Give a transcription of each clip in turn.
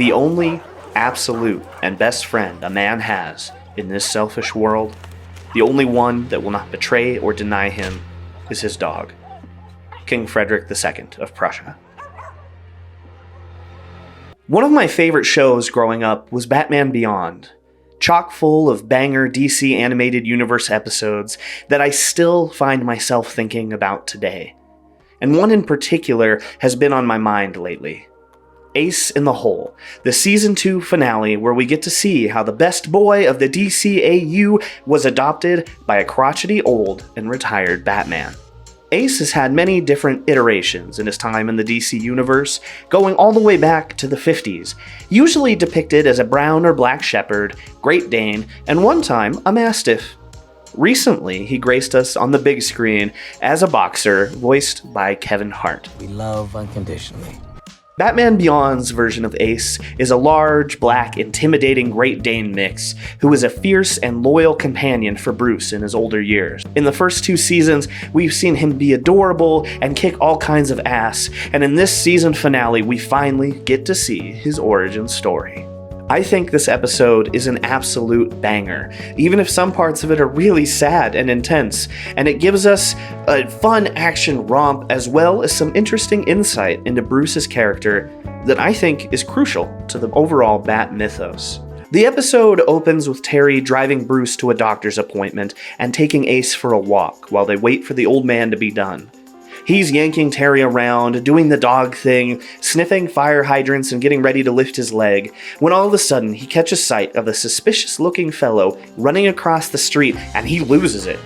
The only absolute and best friend a man has in this selfish world, the only one that will not betray or deny him, is his dog, King Frederick II of Prussia. One of my favorite shows growing up was Batman Beyond, chock full of banger DC animated universe episodes that I still find myself thinking about today. And one in particular has been on my mind lately. Ace in the Hole, the Season 2 finale where we get to see how the best boy of the DCAU was adopted by a crotchety old and retired Batman. Ace has had many different iterations in his time in the DC universe, going all the way back to the 50s, usually depicted as a brown or black shepherd, Great Dane, and one time a Mastiff. Recently, he graced us on the big screen as a boxer, voiced by Kevin Hart. We love unconditionally. Batman Beyond's version of Ace is a large, black, intimidating Great Dane mix who is a fierce and loyal companion for Bruce in his older years. In the first 2 seasons, we've seen him be adorable and kick all kinds of ass, and in this season finale, we finally get to see his origin story. I think this episode is an absolute banger, even if some parts of it are really sad and intense, and it gives us a fun action romp as well as some interesting insight into Bruce's character that I think is crucial to the overall Bat-mythos. The episode opens with Terry driving Bruce to a doctor's appointment and taking Ace for a walk while they wait for the old man to be done. He's yanking Terry around, doing the dog thing, sniffing fire hydrants and getting ready to lift his leg, when all of a sudden he catches sight of a suspicious-looking fellow running across the street and he loses it,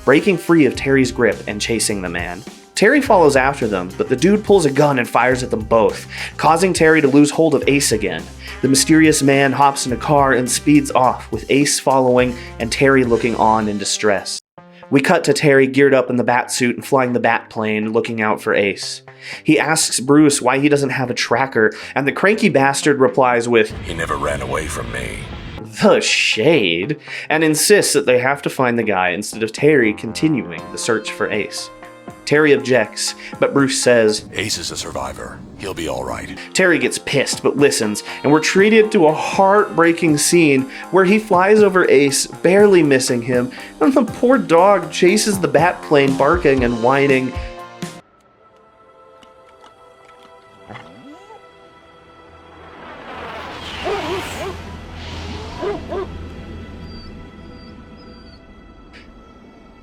breaking free of Terry's grip and chasing the man. Terry follows after them, but the dude pulls a gun and fires at them both, causing Terry to lose hold of Ace again. The mysterious man hops in a car and speeds off, with Ace following and Terry looking on in distress. We cut to Terry geared up in the bat suit and flying the bat plane, looking out for Ace. He asks Bruce why he doesn't have a tracker, and the cranky bastard replies with, "He never ran away from me." The shade, and insists that they have to find the guy instead of Terry continuing the search for Ace. Terry objects, but Bruce says, "Ace is a survivor. He'll be all right." Terry gets pissed but listens, and we're treated to a heartbreaking scene where he flies over Ace, barely missing him, and the poor dog chases the bat plane barking and whining.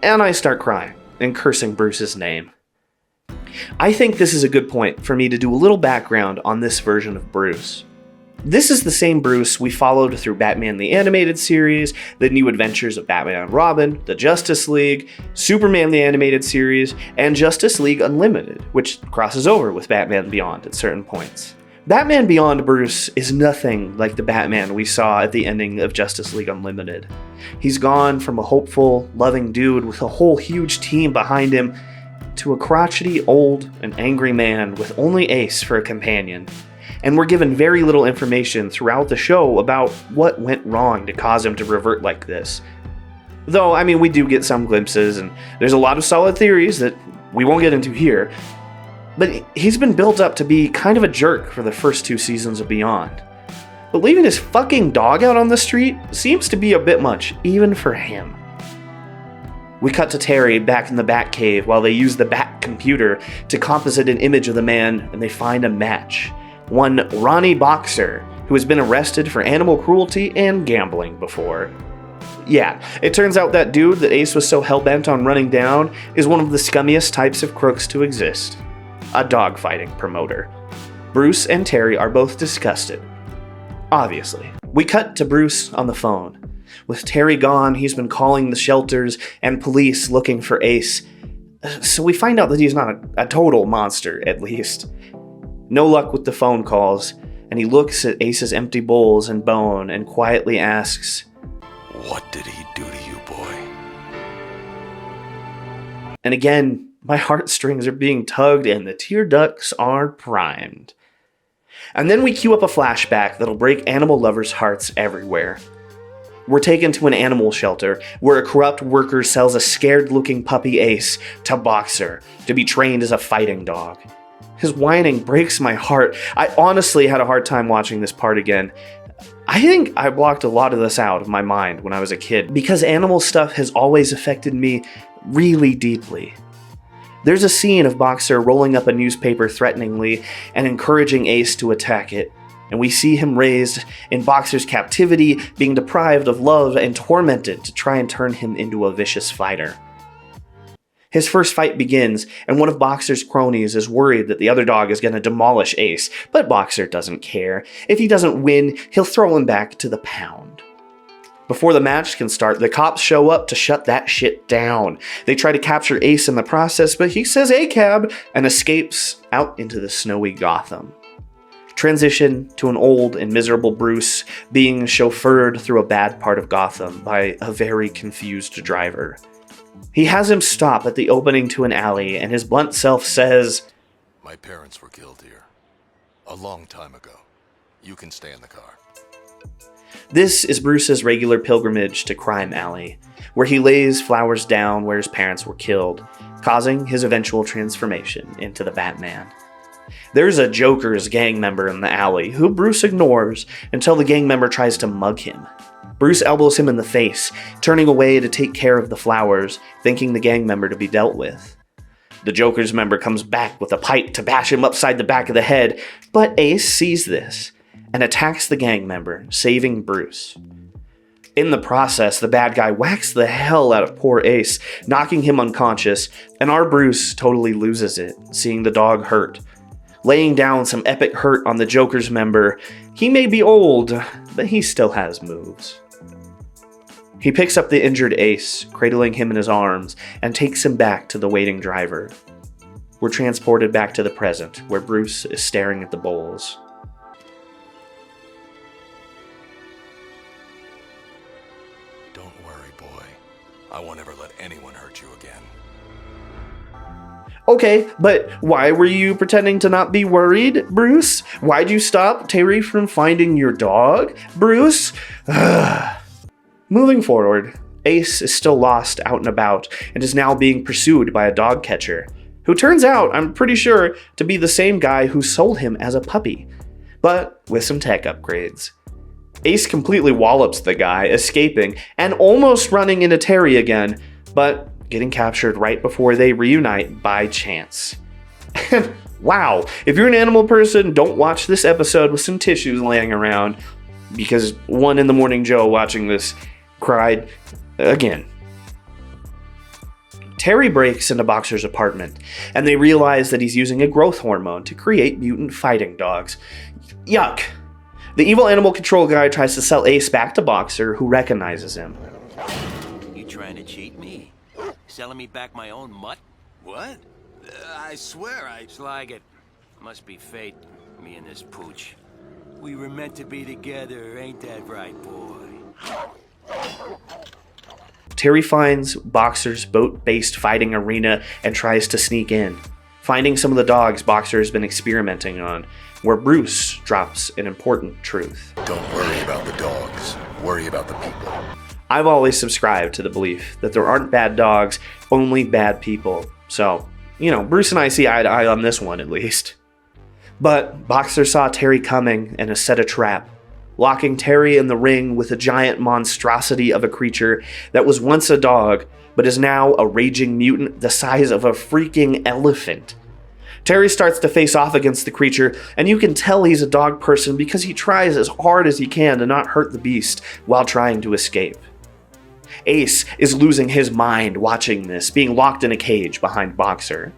And I start crying and cursing Bruce's name. I think this is a good point for me to do a little background on this version of Bruce. This is the same Bruce we followed through Batman the Animated Series, the New Adventures of Batman and Robin, the Justice League, Superman the Animated Series, and Justice League Unlimited, which crosses over with Batman Beyond at certain points. Batman Beyond Bruce is nothing like the Batman we saw at the ending of Justice League Unlimited. He's gone from a hopeful, loving dude with a whole huge team behind him to a crotchety, old, and angry man with only Ace for a companion. And we're given very little information throughout the show about what went wrong to cause him to revert like this. Though, I mean, we do get some glimpses, and there's a lot of solid theories that we won't get into here. But he's been built up to be kind of a jerk for the first 2 seasons of Beyond. But leaving his fucking dog out on the street seems to be a bit much, even for him. We cut to Terry back in the Batcave while they use the Bat computer to composite an image of the man, and they find a match. One Ronnie Boxer, who has been arrested for animal cruelty and gambling before. Yeah, it turns out that dude that Ace was so hell-bent on running down is one of the scummiest types of crooks to exist. A dogfighting promoter. Bruce and Terry are both disgusted. Obviously. We cut to Bruce on the phone. With Terry gone, he's been calling the shelters and police looking for Ace. So we find out that he's not a total monster, at least. No luck with the phone calls, and he looks at Ace's empty bowls and bone and quietly asks, "What did he do to you, boy?" And again, my heartstrings are being tugged and the tear ducts are primed. And then we cue up a flashback that'll break animal lovers' hearts everywhere. We're taken to an animal shelter where a corrupt worker sells a scared-looking puppy Ace to Boxer to be trained as a fighting dog. His whining breaks my heart. I honestly had a hard time watching this part again. I think I blocked a lot of this out of my mind when I was a kid because animal stuff has always affected me really deeply. There's a scene of Boxer rolling up a newspaper threateningly and encouraging Ace to attack it, and we see him raised in Boxer's captivity, being deprived of love and tormented to try and turn him into a vicious fighter. His first fight begins, and one of Boxer's cronies is worried that the other dog is going to demolish Ace, but Boxer doesn't care. If he doesn't win, he'll throw him back to the pound. Before the match can start, the cops show up to shut that shit down. They try to capture Ace in the process, but he says "A-cab" and escapes out into the snowy Gotham. Transition to an old and miserable Bruce being chauffeured through a bad part of Gotham by a very confused driver. He has him stop at the opening to an alley, and his blunt self says, My parents were killed here. A long time ago. You can stay in the car. This is Bruce's regular pilgrimage to Crime Alley, where he lays flowers down where his parents were killed, causing his eventual transformation into the Batman. There's a Joker's gang member in the alley, who Bruce ignores until the gang member tries to mug him. Bruce elbows him in the face, turning away to take care of the flowers, thinking the gang member to be dealt with. The Joker's member comes back with a pipe to bash him upside the back of the head, but Ace sees this and attacks the gang member, saving Bruce. In the process, the bad guy whacks the hell out of poor Ace, knocking him unconscious, and our Bruce totally loses it, seeing the dog hurt. Laying down some epic hurt on the Joker's member, he may be old, but he still has moves. He picks up the injured Ace, cradling him in his arms, and takes him back to the waiting driver. We're transported back to the present, where Bruce is staring at the bowls. Don't worry, boy. I won't ever let anyone hurt you again. Okay, but why were you pretending to not be worried, Bruce? Why'd you stop Terry from finding your dog, Bruce? Moving forward, Ace is still lost out and about and is now being pursued by a dog catcher, who turns out, I'm pretty sure, to be the same guy who sold him as a puppy, but with some tech upgrades. Ace completely wallops the guy, escaping and almost running into Terry again, but getting captured right before they reunite by chance. Wow, if you're an animal person, don't watch this episode with some tissues laying around, because one in the morning Joe watching this cried again. Terry breaks into Boxer's apartment, and they realize that he's using a growth hormone to create mutant fighting dogs. Yuck! The evil animal control guy tries to sell Ace back to Boxer, who recognizes him. You trying to cheat me? Selling me back my own mutt? What? I swear I... Slag it. Must be fate, me and this pooch. We were meant to be together, ain't that right, boy? Terry finds Boxer's boat-based fighting arena and tries to sneak in, finding some of the dogs Boxer has been experimenting on, where Bruce drops an important truth. Don't worry about the dogs. Worry about the people. I've always subscribed to the belief that there aren't bad dogs, only bad people. So, Bruce and I see eye to eye on this one at least. But Boxer saw Terry coming and has set a trap, locking Terry in the ring with a giant monstrosity of a creature that was once a dog, but is now a raging mutant the size of a freaking elephant. Terry starts to face off against the creature, and you can tell he's a dog person because he tries as hard as he can to not hurt the beast while trying to escape. Ace is losing his mind watching this, being locked in a cage behind Boxer.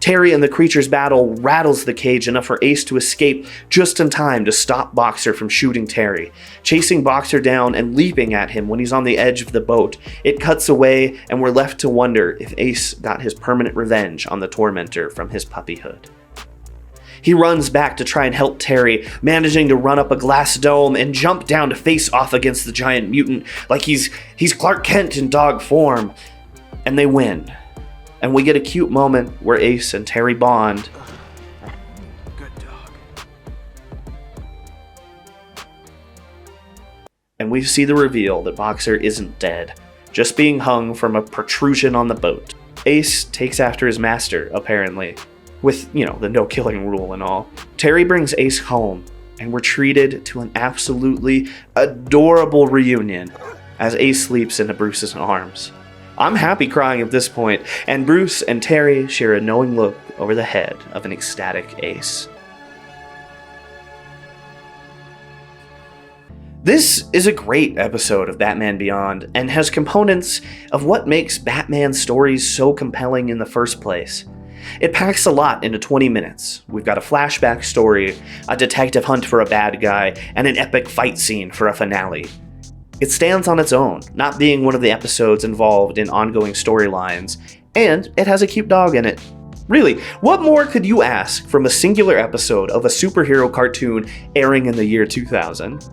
Terry and the creature's battle rattles the cage enough for Ace to escape just in time to stop Boxer from shooting Terry, chasing Boxer down and leaping at him when he's on the edge of the boat. It cuts away, and we're left to wonder if Ace got his permanent revenge on the tormentor from his puppyhood. He runs back to try and help Terry, managing to run up a glass dome and jump down to face off against the giant mutant like he's Clark Kent in dog form. And they win. And we get a cute moment where Ace and Terry bond. Good dog. And we see the reveal that Boxer isn't dead, just being hung from a protrusion on the boat. Ace takes after his master, apparently. with, the no killing rule and all. Terry brings Ace home, and we're treated to an absolutely adorable reunion as Ace sleeps into Bruce's arms. I'm happy crying at this point, and Bruce and Terry share a knowing look over the head of an ecstatic Ace. This is a great episode of Batman Beyond, and has components of what makes Batman stories so compelling in the first place. It packs a lot into 20 minutes. We've got a flashback story, a detective hunt for a bad guy, and an epic fight scene for a finale. It stands on its own, not being one of the episodes involved in ongoing storylines, and it has a cute dog in it. Really, what more could you ask from a singular episode of a superhero cartoon airing in the year 2000?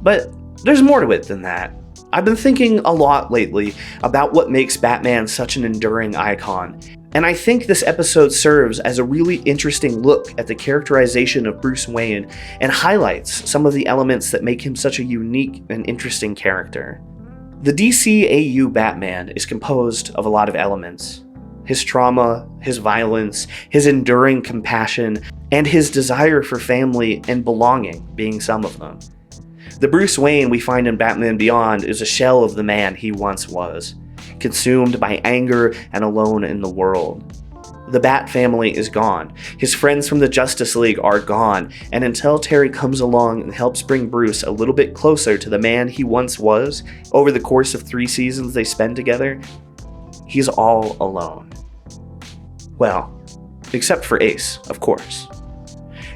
But there's more to it than that. I've been thinking a lot lately about what makes Batman such an enduring icon, and I think this episode serves as a really interesting look at the characterization of Bruce Wayne and highlights some of the elements that make him such a unique and interesting character. The DCAU Batman is composed of a lot of elements. His trauma, his violence, his enduring compassion, and his desire for family and belonging being some of them. The Bruce Wayne we find in Batman Beyond is a shell of the man he once was, consumed by anger and alone in the world. The Bat family is gone, his friends from the Justice League are gone, and until Terry comes along and helps bring Bruce a little bit closer to the man he once was, over the course of 3 seasons they spend together, he's all alone. Well, except for Ace, of course.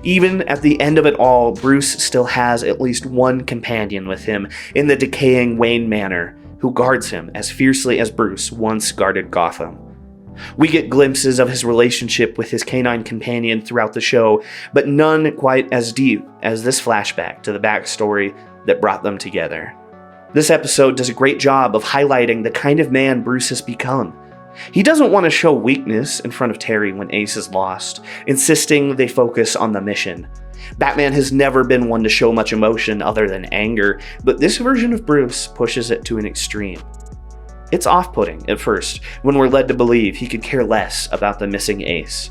Even at the end of it all, Bruce still has at least one companion with him in the decaying Wayne Manor, who guards him as fiercely as Bruce once guarded Gotham. We get glimpses of his relationship with his canine companion throughout the show, but none quite as deep as this flashback to the backstory that brought them together. This episode does a great job of highlighting the kind of man Bruce has become. He doesn't want to show weakness in front of Terry when Ace is lost, insisting they focus on the mission. Batman has never been one to show much emotion other than anger, but this version of Bruce pushes it to an extreme. It's off-putting at first, when we're led to believe he could care less about the missing Ace.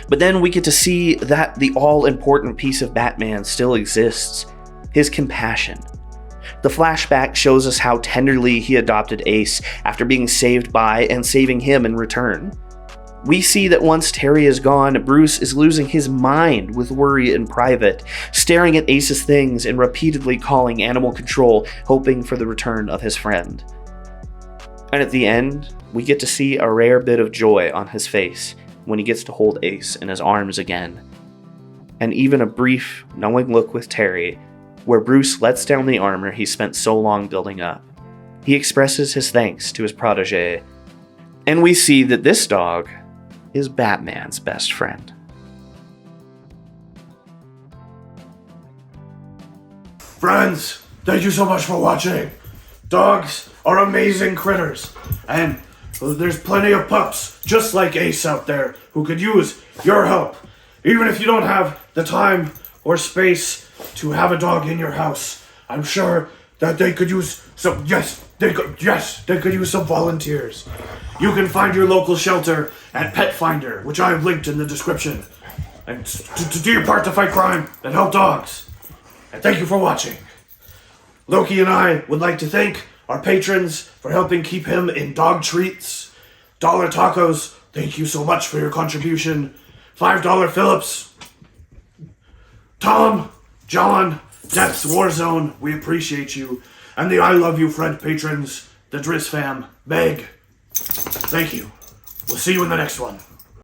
But then we get to see that the all-important piece of Batman still exists, his compassion. The flashback shows us how tenderly he adopted Ace after being saved by and saving him in return. We see that once Terry is gone, Bruce is losing his mind with worry in private, staring at Ace's things and repeatedly calling animal control, hoping for the return of his friend. And at the end, we get to see a rare bit of joy on his face when he gets to hold Ace in his arms again. And even a brief, knowing look with Terry, where Bruce lets down the armor he spent so long building up. He expresses his thanks to his protege, and we see that this dog is Batman's best friend. Friends, thank you so much for watching. Dogs are amazing critters, and there's plenty of pups just like Ace out there who could use your help. Even if you don't have the time or space to have a dog in your house, I'm sure that they could use some, they could use some volunteers. You can find your local shelter at Pet Finder, which I have linked in the description. And to do your part to fight crime and help dogs. And thank you for watching. Loki and I would like to thank our patrons for helping keep him in dog treats. Dollar Tacos, thank you so much for your contribution. $5 Phillips. Tom, John, Depths Warzone, we appreciate you. And the I Love You Friend patrons, the Driz fam, Meg, thank you. We'll see you in the next one.